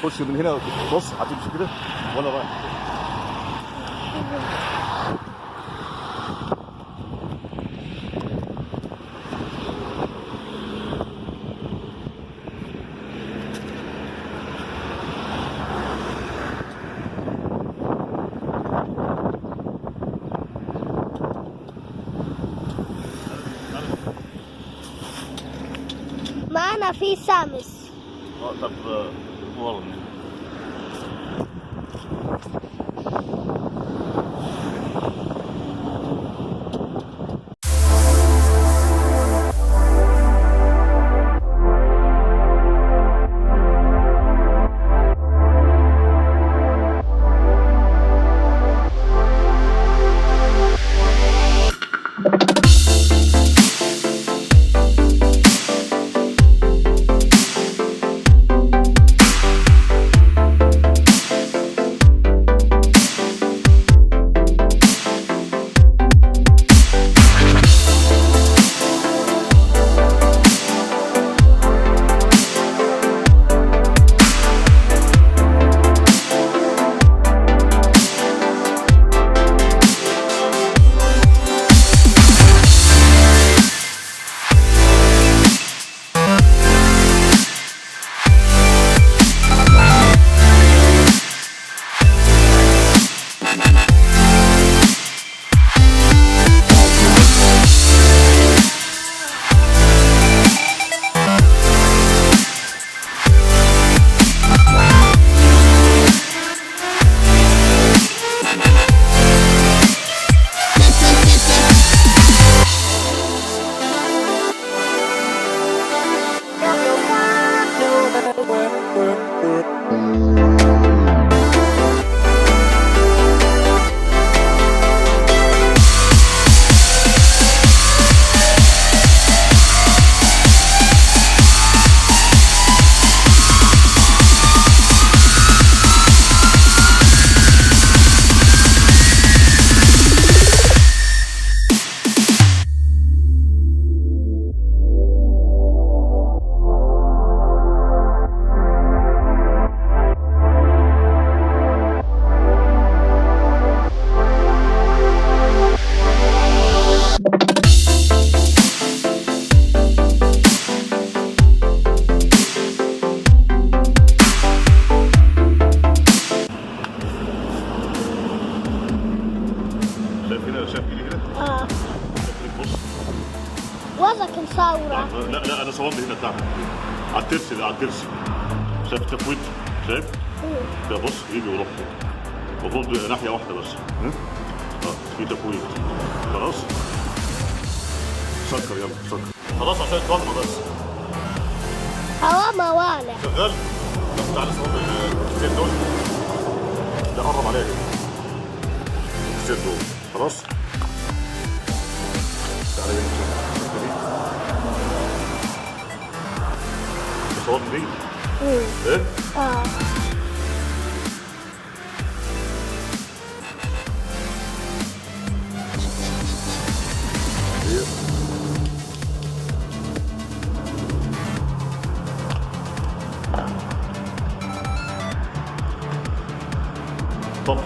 خش من هنا، بص هتمشي كده وانا رايح. معنا في سامس. طب ورا. وزك مصورة. لا انا صورت هنا تحت على الترسي ده، على الترسي. شايف التفويت؟ شايف؟ ده بص يجي ويروح. المفروض ناحية واحدة بس. في تفويت. خلاص؟ سكر يلا سكر. خلاص عشان الضغمة بس. هوا موالع. شغال؟ طب تعالى صور الكتير دول. ده قرب عليا كده. الكتير دول. خلاص؟ تعالى هنا. صوت دي؟ ايه؟ طب